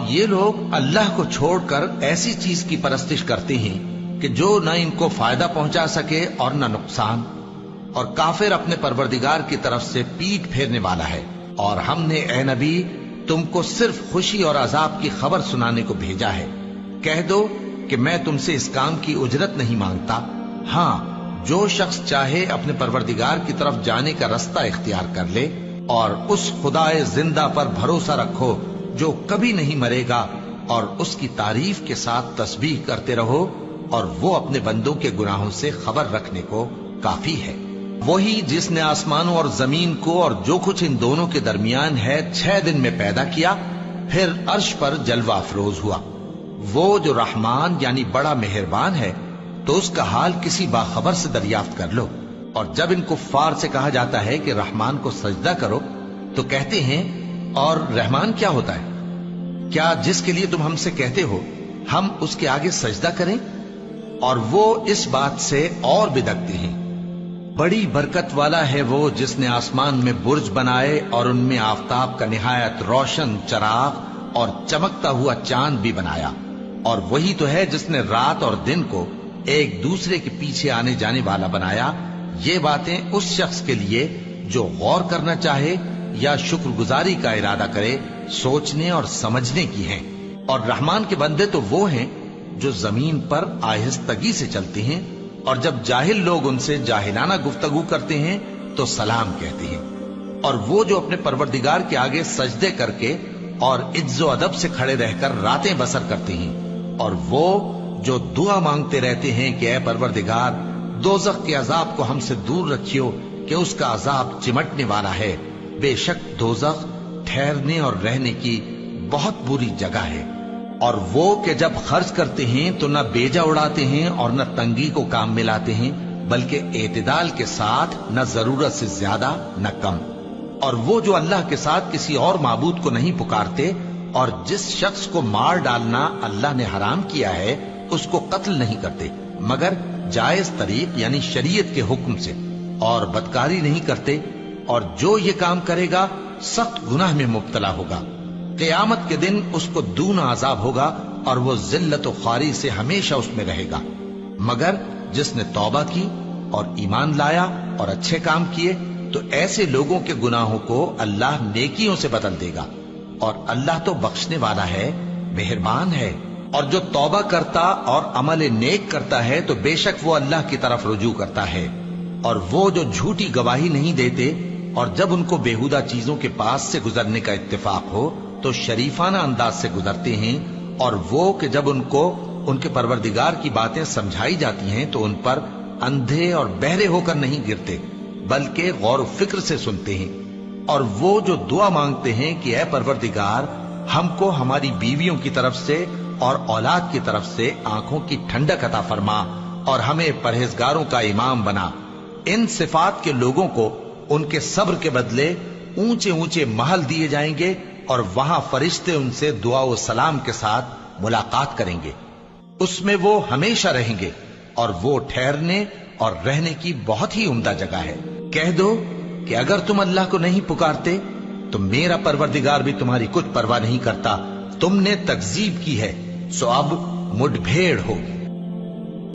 یہ لوگ اللہ کو چھوڑ کر ایسی چیز کی پرستش کرتے ہیں کہ جو نہ ان کو فائدہ پہنچا سکے اور نہ نقصان، اور کافر اپنے پروردگار کی طرف سے پیٹ پھیرنے والا ہے۔ اور ہم نے اے نبی تم کو صرف خوشی اور عذاب کی خبر سنانے کو بھیجا ہے۔ کہہ دو کہ میں تم سے اس کام کی اجرت نہیں مانگتا، ہاں جو شخص چاہے اپنے پروردگار کی طرف جانے کا رستہ اختیار کر لے، اور اس خدائے زندہ پر بھروسہ رکھو جو کبھی نہیں مرے گا، اور اس کی تعریف کے ساتھ تسبیح کرتے رہو، اور وہ اپنے بندوں کے گناہوں سے خبر رکھنے کو کافی ہے۔ وہی جس نے آسمانوں اور زمین کو اور جو کچھ ان دونوں کے درمیان ہے 6 دن میں پیدا کیا، پھر عرش پر جلوہ افروز ہوا۔ وہ جو رحمان یعنی بڑا مہربان ہے، تو اس کا حال کسی باخبر سے دریافت کر لو۔ اور جب ان کفار سے کہا جاتا ہے کہ رحمان کو سجدہ کرو، تو کہتے ہیں اور رحمان کیا ہوتا ہے؟ کیا جس کے لیے تم ہم سے کہتے ہو ہم اس کے آگے سجدہ کریں؟ اور وہ اس بات سے اور بدکتے ہیں۔ بڑی برکت والا ہے وہ جس نے آسمان میں برج بنائے اور ان میں آفتاب کا نہایت روشن چراغ اور چمکتا ہوا چاند بھی بنایا۔ اور وہی تو ہے جس نے رات اور دن کو ایک دوسرے کے پیچھے آنے جانے والا بنایا۔ یہ باتیں اس شخص کے لیے جو غور کرنا چاہے یا شکر گزاری کا ارادہ کرے سوچنے اور سمجھنے کی ہیں۔ اور رحمان کے بندے تو وہ ہیں جو زمین پر آہستگی سے چلتے ہیں، اور جب جاہل لوگ ان سے جاہلانہ گفتگو کرتے ہیں تو سلام کہتے ہیں۔ اور وہ جو اپنے پروردگار کے آگے سجدے کر کے اور عز و ادب سے کھڑے رہ کر راتیں بسر کرتے ہیں، اور وہ جو دعا مانگتے رہتے ہیں کہ اے پروردگار دوزخ کے عذاب کو ہم سے دور رکھیو کہ اس کا عذاب چمٹنے والا ہے۔ بے شک دوزخ ٹھہرنے اور رہنے کی بہت بری جگہ ہے۔ اور وہ کہ جب خرچ کرتے ہیں تو نہ بیجا اڑاتے ہیں اور نہ تنگی کو کام میں لاتے ہیں، بلکہ اعتدال کے ساتھ، نہ ضرورت سے زیادہ نہ کم۔ اور وہ جو اللہ کے ساتھ کسی اور معبود کو نہیں پکارتے، اور جس شخص کو مار ڈالنا اللہ نے حرام کیا ہے اس کو قتل نہیں کرتے مگر جائز طریق یعنی شریعت کے حکم سے، اور بدکاری نہیں کرتے، اور جو یہ کام کرے گا سخت گناہ میں مبتلا ہوگا۔ قیامت کے دن اس کو دونا عذاب ہوگا، اور وہ ذلت و خواری سے ہمیشہ اس میں رہے گا۔ مگر جس نے توبہ کی اور ایمان لایا اور اچھے کام کیے تو ایسے لوگوں کے گناہوں کو اللہ نیکیوں سے بدل دے گا، اور اللہ تو بخشنے والا ہے، مہربان ہے۔ اور جو توبہ کرتا اور عمل نیک کرتا ہے تو بے شک وہ اللہ کی طرف رجوع کرتا ہے۔ اور وہ جو جھوٹی گواہی نہیں دیتے، اور جب ان کو بیہودہ چیزوں کے پاس سے گزرنے کا اتفاق ہو تو شریفانہ انداز سے گزرتے ہیں، اور وہ کہ جب ان کو ان کے پروردگار کی باتیں سمجھائی جاتی ہیں تو ان پر اندھے اور بہرے ہو کر نہیں گرتے بلکہ غور و فکر سے سنتے ہیں۔ اور وہ جو دعا مانگتے ہیں کہ اے پروردگار ہم کو ہماری بیویوں کی طرف سے اور اولاد کی طرف سے آنکھوں کی ٹھنڈک عطا فرما، اور ہمیں پرہیزگاروں کا امام بنا۔ ان صفات کے لوگوں کو ان کے صبر کے بدلے اونچے اونچے محل دیے جائیں گے، اور وہاں فرشتے ان سے دعا و سلام کے ساتھ ملاقات کریں گے۔ اس میں وہ ہمیشہ رہیں گے، اور وہ ٹھہرنے اور رہنے کی بہت ہی عمدہ جگہ ہے۔ کہہ دو کہ اگر تم اللہ کو نہیں پکارتے تو میرا پروردگار بھی تمہاری کچھ پرواہ نہیں کرتا۔ تم نے تکذیب کی ہے سو اب مڈ بھیڑ ہوگی۔